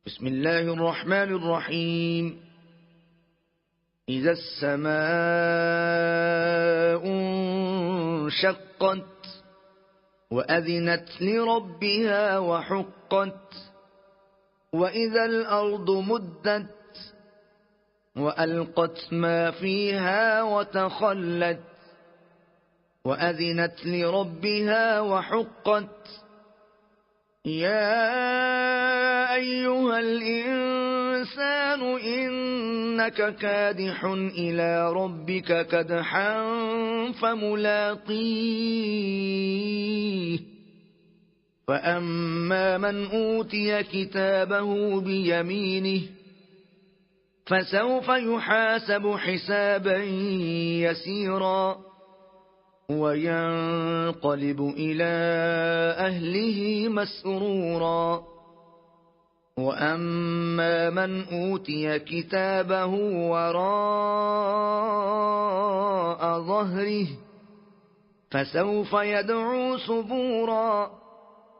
بسم الله الرحمن الرحيم. إذا السماء انشقت وأذنت لربها وحقت وإذا الأرض مدت وألقت ما فيها وتخلت وأذنت لربها وحقت يا أيها الإنسان إنك كادح إلى ربك كدحا فملاقيه فأما من أوتي كتابه بيمينه فسوف يحاسب حسابا يسيرا وينقلب إلى أهله مسرورا وأما من أوتي كتابه وراء ظهره فسوف يدعو ثبورا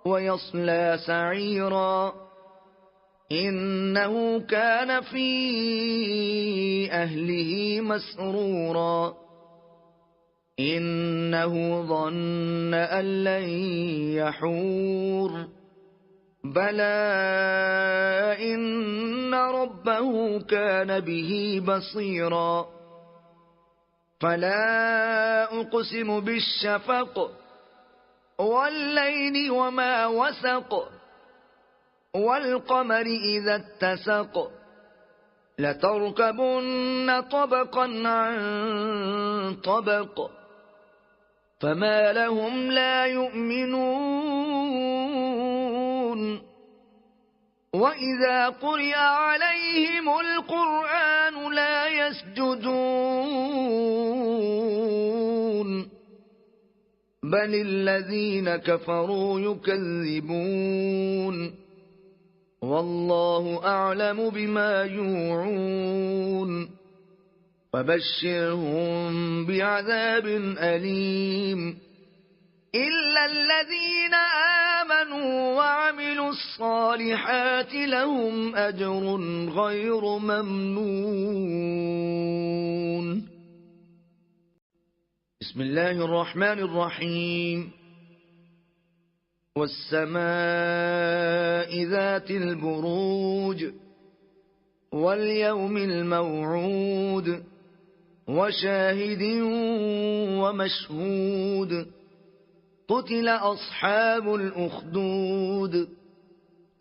ويصلى سعيرا إنه كان في أهله مسرورا إنه ظن أن لن يحور بلى إن ربه كان به بصيرا فلا أقسم بالشفق والليل وما وسق والقمر إذا اتسق لتركبن طبقا عن طبق فما لهم لا يؤمنون وإذا قرئ عليهم القرآن لا يسجدون بل الذين كفروا يكذبون والله أعلم بما يوعون فبشرهم بعذاب أليم إلا الذين آمنوا وعملوا الصالحات لهم أجر غير ممنون. بسم الله الرحمن الرحيم. والسماء ذات البروج واليوم الموعود وشاهد ومشهود قتل أصحاب الأخدود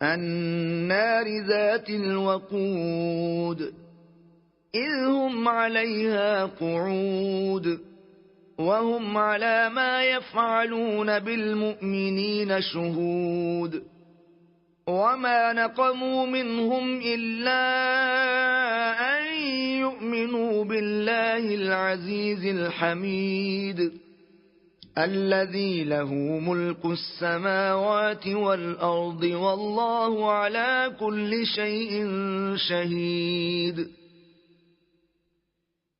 النار ذات الوقود إذ هم عليها قعود وهم على ما يفعلون بالمؤمنين شهود وما نقموا منهم إلا أن يؤمنوا بالله العزيز الحميد الذي له ملك السماوات والأرض والله على كل شيء شهيد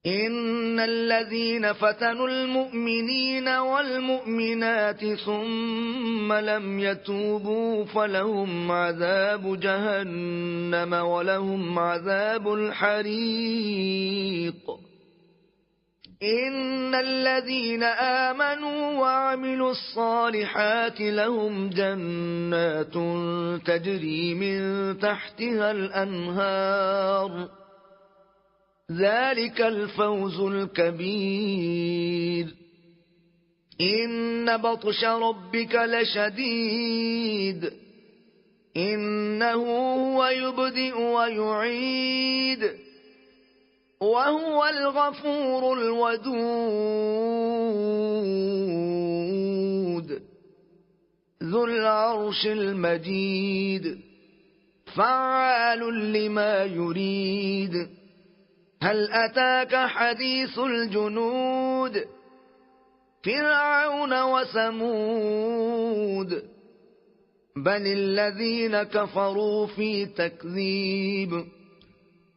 إن الذين فتنوا المؤمنين والمؤمنات ثم لم يتوبوا فلهم عذاب جهنم ولهم عذاب الحريق إن الذين آمنوا وعملوا الصالحات لهم جنات تجري من تحتها الأنهار ذلك الفوز الكبير إن بطش ربك لشديد إنه هو يبدئ ويعيد وهو الغفور الودود ذو العرش المجيد فعال لما يريد هل أتاك حديث الجنود فرعون وثمود بل الذين كفروا في تكذيب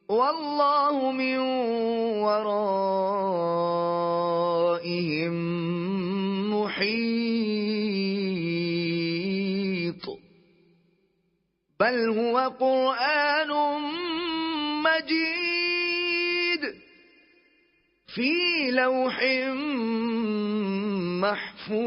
والله من ورائهم محيط بل هو قرآن مجيد في لوح محفوظ